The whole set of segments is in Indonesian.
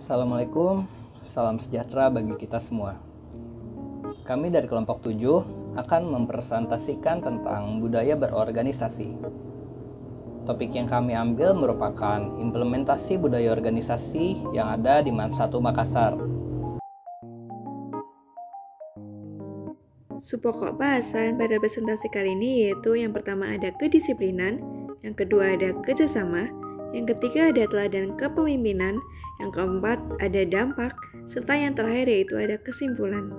Assalamualaikum, salam sejahtera bagi kita semua. Kami dari kelompok 7 akan mempresentasikan tentang budaya berorganisasi. Topik yang kami ambil merupakan implementasi budaya organisasi yang ada di MAN 1 Makassar. Subpokok bahasan pada presentasi kali ini yaitu yang pertama ada kedisiplinan, yang kedua ada kerjasama, yang ketiga ada teladan kepemimpinan, yang keempat ada dampak, serta yang terakhir yaitu ada kesimpulan.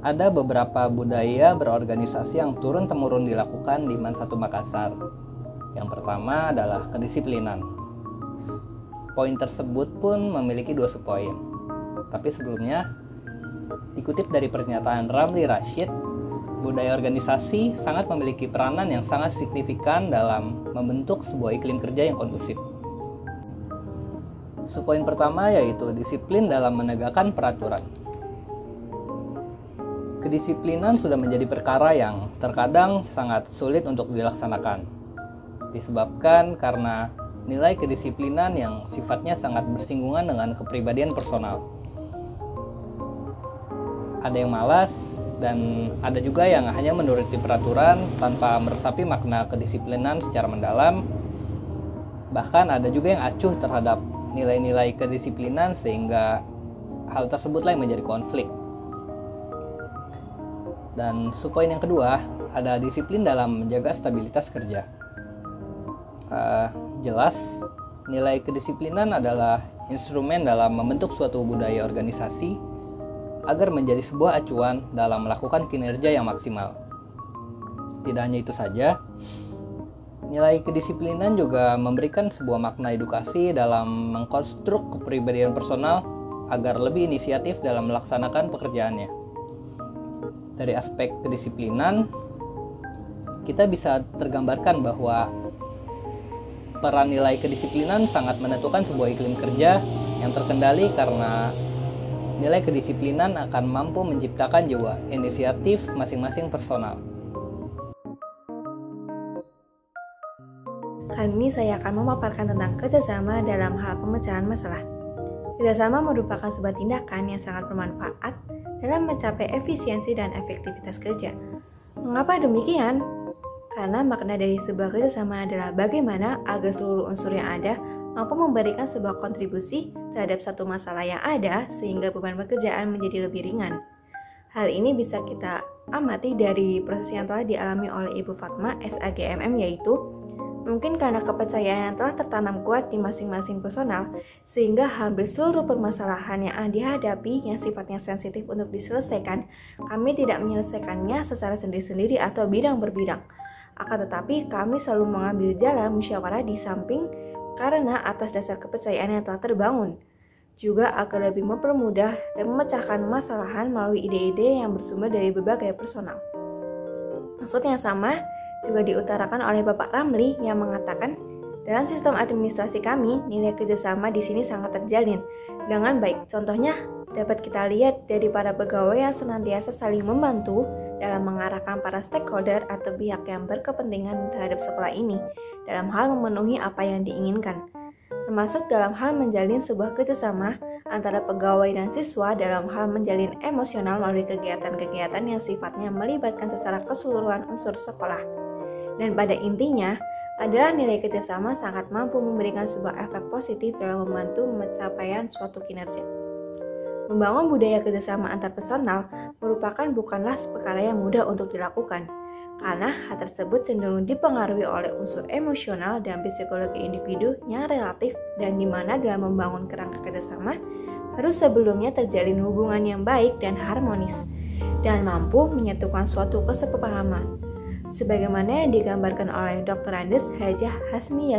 Ada beberapa budaya berorganisasi yang turun-temurun dilakukan di MAN 1 Makassar. Yang pertama adalah kedisiplinan. Poin tersebut pun memiliki 2 subpoin. Tapi sebelumnya, dikutip dari pernyataan Ramli Rashid, budaya organisasi sangat memiliki peranan yang sangat signifikan dalam membentuk sebuah iklim kerja yang kondusif. Subpoin pertama yaitu disiplin dalam menegakkan peraturan. Kedisiplinan sudah menjadi perkara yang terkadang sangat sulit untuk dilaksanakan, disebabkan karena nilai kedisiplinan yang sifatnya sangat bersinggungan dengan kepribadian personal. Ada yang malas, dan ada juga yang hanya menuruti peraturan tanpa meresapi makna kedisiplinan secara mendalam. Bahkan ada juga yang acuh terhadap nilai-nilai kedisiplinan sehingga hal tersebutlah yang menjadi konflik. Dan subpoin yang kedua, ada disiplin dalam menjaga stabilitas kerja. Jelas, nilai kedisiplinan adalah instrumen dalam membentuk suatu budaya organisasi agar menjadi sebuah acuan dalam melakukan kinerja yang maksimal. Tidak hanya itu saja, nilai kedisiplinan juga memberikan sebuah makna edukasi dalam mengkonstruk kepribadian personal agar lebih inisiatif dalam melaksanakan pekerjaannya. Dari aspek kedisiplinan, kita bisa tergambarkan bahwa peran nilai kedisiplinan sangat menentukan sebuah iklim kerja yang terkendali karena nilai kedisiplinan akan mampu menciptakan jiwa inisiatif masing-masing personal. Kali ini saya akan memaparkan tentang kerjasama dalam hal pemecahan masalah. Kerjasama merupakan sebuah tindakan yang sangat bermanfaat dalam mencapai efisiensi dan efektivitas kerja. Mengapa demikian? Karena makna dari sebuah kerjasama adalah bagaimana agar seluruh unsur yang ada mampu memberikan sebuah kontribusi terhadap satu masalah yang ada sehingga beban pekerjaan menjadi lebih ringan. Hal ini bisa kita amati dari proses yang telah dialami oleh Ibu Fatma SAGMM, yaitu mungkin karena kepercayaan yang telah tertanam kuat di masing-masing personal sehingga hampir seluruh permasalahan yang dihadapi yang sifatnya sensitif untuk diselesaikan, kami tidak menyelesaikannya secara sendiri-sendiri atau bidang berbidang. Akan tetapi kami selalu mengambil jalan musyawarah di samping karena atas dasar kepercayaan yang telah terbangun, juga agar lebih mempermudah dan memecahkan masalahan melalui ide-ide yang bersumber dari berbagai personal. Maksud yang sama juga diutarakan oleh Bapak Ramli yang mengatakan, dalam sistem administrasi kami, nilai kerjasama di sini sangat terjalin dengan baik. Contohnya, dapat kita lihat dari para pegawai yang senantiasa saling membantu dalam mengarahkan para stakeholder atau pihak yang berkepentingan terhadap sekolah ini dalam hal memenuhi apa yang diinginkan, termasuk dalam hal menjalin sebuah kerjasama antara pegawai dan siswa dalam hal menjalin emosional melalui kegiatan-kegiatan yang sifatnya melibatkan secara keseluruhan unsur sekolah. Dan pada intinya adalah nilai kerjasama sangat mampu memberikan sebuah efek positif dalam membantu pencapaian suatu kinerja. Membangun budaya kerjasama antar personal merupakan bukanlah perkara yang mudah untuk dilakukan, karena hal tersebut cenderung dipengaruhi oleh unsur emosional dan psikologi individu yang relatif dan di mana dalam membangun kerangka kerjasama harus sebelumnya terjalin hubungan yang baik dan harmonis dan mampu menyatukan suatu kesepahaman. Sebagaimana yang digambarkan oleh Dr. Andes Hajah Hasmi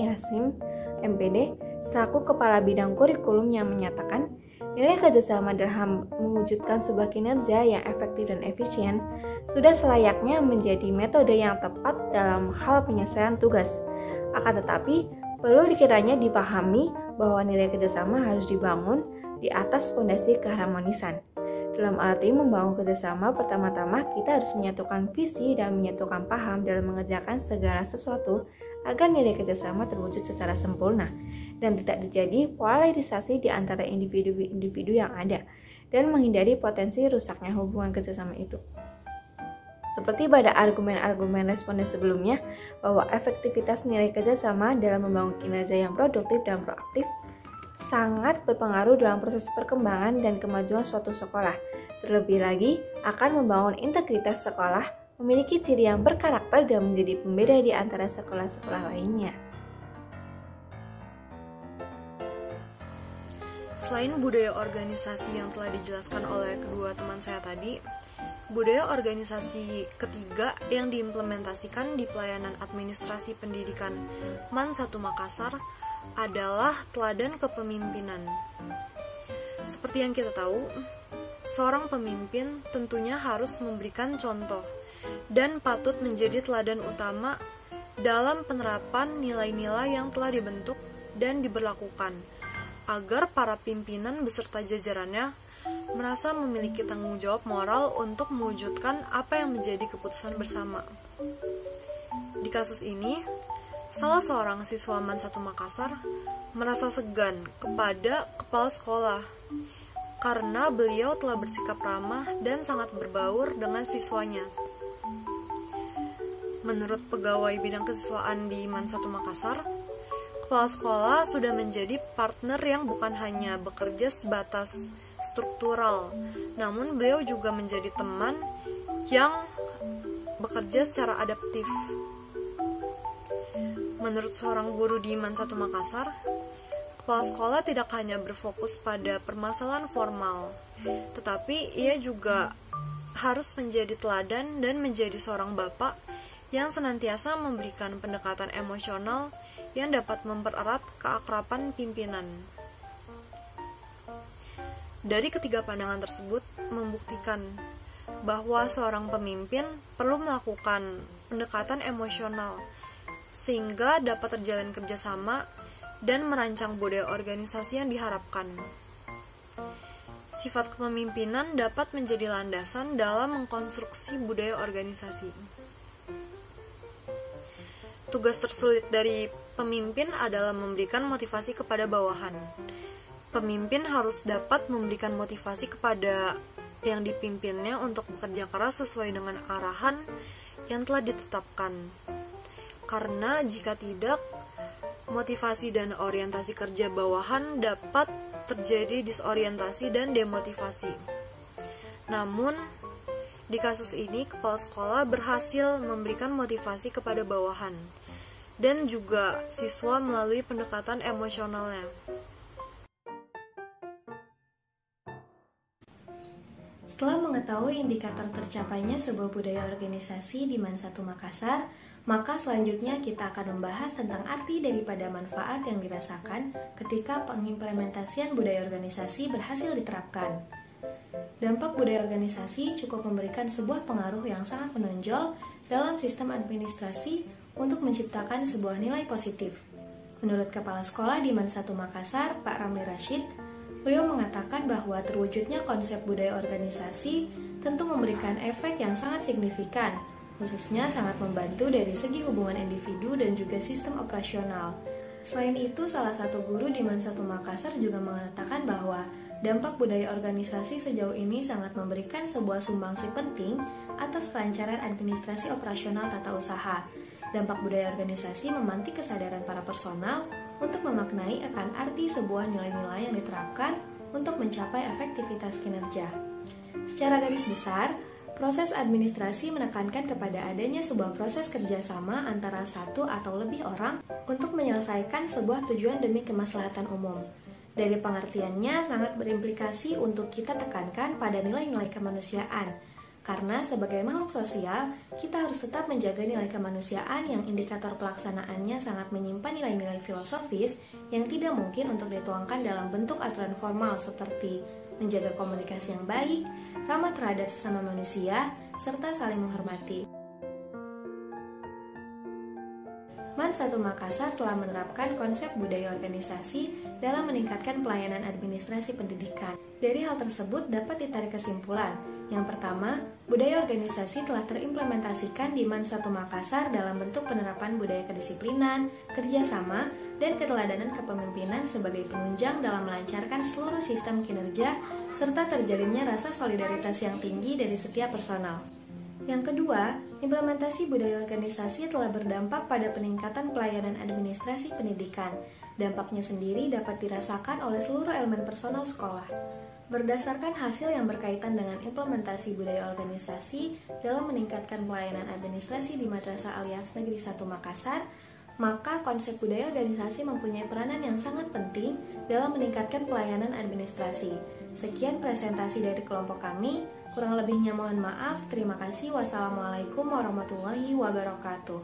Yasim, MPD, selaku Kepala Bidang Kurikulum yang menyatakan, nilai kerjasama dalam mewujudkan sebuah kinerja yang efektif dan efisien sudah selayaknya menjadi metode yang tepat dalam hal penyelesaian tugas. Akan tetapi, perlu dikiranya dipahami bahwa nilai kerjasama harus dibangun di atas fondasi keharmonisan. Dalam arti membangun kerjasama, pertama-tama kita harus menyatukan visi dan menyatukan paham dalam mengerjakan segala sesuatu agar nilai kerjasama terwujud secara sempurna dan tidak terjadi polarisasi di antara individu-individu yang ada dan menghindari potensi rusaknya hubungan kerjasama itu. Seperti pada argumen-argumen responden sebelumnya, bahwa efektivitas nilai kerjasama dalam membangun kinerja yang produktif dan proaktif sangat berpengaruh dalam proses perkembangan dan kemajuan suatu sekolah. Terlebih lagi, akan membangun integritas sekolah, memiliki ciri yang berkarakter dan menjadi pembeda di antara sekolah-sekolah lainnya. Selain budaya organisasi yang telah dijelaskan oleh kedua teman saya tadi, budaya organisasi ketiga yang diimplementasikan di pelayanan administrasi pendidikan MAN 1 Makassar adalah teladan kepemimpinan. Seperti yang kita tahu, seorang pemimpin tentunya harus memberikan contoh dan patut menjadi teladan utama dalam penerapan nilai-nilai yang telah dibentuk dan diberlakukan, agar para pimpinan beserta jajarannya merasa memiliki tanggung jawab moral untuk mewujudkan apa yang menjadi keputusan bersama. Di kasus ini, salah seorang siswa MAN 1 Makassar merasa segan kepada kepala sekolah karena beliau telah bersikap ramah dan sangat berbaur dengan siswanya. Menurut pegawai bidang kesiswaan di MAN 1 Makassar, kepala sekolah sudah menjadi partner yang bukan hanya bekerja sebatas struktural, namun beliau juga menjadi teman yang bekerja secara adaptif. Menurut seorang guru di MAN 1 Makassar, kepala sekolah tidak hanya berfokus pada permasalahan formal, tetapi ia juga harus menjadi teladan dan menjadi seorang bapak yang senantiasa memberikan pendekatan emosional yang dapat mempererat keakraban pimpinan. Dari ketiga pandangan tersebut membuktikan bahwa seorang pemimpin perlu melakukan pendekatan emosional sehingga dapat terjalin kerjasama dan merancang budaya organisasi yang diharapkan. Sifat kepemimpinan dapat menjadi landasan dalam mengkonstruksi budaya organisasi. Tugas tersulit dari pemimpin adalah memberikan motivasi kepada bawahan. Pemimpin harus dapat memberikan motivasi kepada yang dipimpinnya untuk bekerja keras sesuai dengan arahan yang telah ditetapkan. Karena jika tidak, motivasi dan orientasi kerja bawahan dapat terjadi disorientasi dan demotivasi. Namun, di kasus ini kepala sekolah berhasil memberikan motivasi kepada bawahan dan juga siswa melalui pendekatan emosionalnya. Setelah mengetahui indikator tercapainya sebuah budaya organisasi di MAN 1 Makassar, maka selanjutnya kita akan membahas tentang arti daripada manfaat yang dirasakan ketika pengimplementasian budaya organisasi berhasil diterapkan. Dampak budaya organisasi cukup memberikan sebuah pengaruh yang sangat menonjol dalam sistem administrasi untuk menciptakan sebuah nilai positif. Menurut Kepala Sekolah di MAN 1 Makassar, Pak Ramli Rashid, beliau mengatakan bahwa terwujudnya konsep budaya organisasi tentu memberikan efek yang sangat signifikan, khususnya sangat membantu dari segi hubungan individu dan juga sistem operasional. Selain itu, salah satu guru di MAN 1 Makassar juga mengatakan bahwa dampak budaya organisasi sejauh ini sangat memberikan sebuah sumbangsi penting atas kelancaran administrasi operasional tata usaha. Dampak budaya organisasi memantik kesadaran para personal untuk memaknai akan arti sebuah nilai-nilai yang diterapkan untuk mencapai efektivitas kinerja. Secara garis besar, proses administrasi menekankan kepada adanya sebuah proses kerjasama antara satu atau lebih orang untuk menyelesaikan sebuah tujuan demi kemaslahatan umum. Dari pengertiannya sangat berimplikasi untuk kita tekankan pada nilai-nilai kemanusiaan, karena sebagai makhluk sosial, kita harus tetap menjaga nilai kemanusiaan yang indikator pelaksanaannya sangat menyimpan nilai-nilai filosofis yang tidak mungkin untuk dituangkan dalam bentuk aturan formal seperti menjaga komunikasi yang baik, ramah terhadap sesama manusia, serta saling menghormati. MAN 1 Makassar telah menerapkan konsep budaya organisasi dalam meningkatkan pelayanan administrasi pendidikan. Dari hal tersebut dapat ditarik kesimpulan. Yang pertama, budaya organisasi telah terimplementasikan di MAN 1 Makassar dalam bentuk penerapan budaya kedisiplinan, kerjasama, dan keteladanan kepemimpinan sebagai penunjang dalam melancarkan seluruh sistem kinerja, serta terjalinnya rasa solidaritas yang tinggi dari setiap personal. Yang kedua, implementasi budaya organisasi telah berdampak pada peningkatan pelayanan administrasi pendidikan. Dampaknya sendiri dapat dirasakan oleh seluruh elemen personal sekolah. Berdasarkan hasil yang berkaitan dengan implementasi budaya organisasi dalam meningkatkan pelayanan administrasi di Madrasah Aliyah Negeri 1 Makassar, maka konsep budaya organisasi mempunyai peranan yang sangat penting dalam meningkatkan pelayanan administrasi. Sekian presentasi dari kelompok kami. Kurang lebihnya mohon maaf. Terima kasih. Wassalamualaikum warahmatullahi wabarakatuh.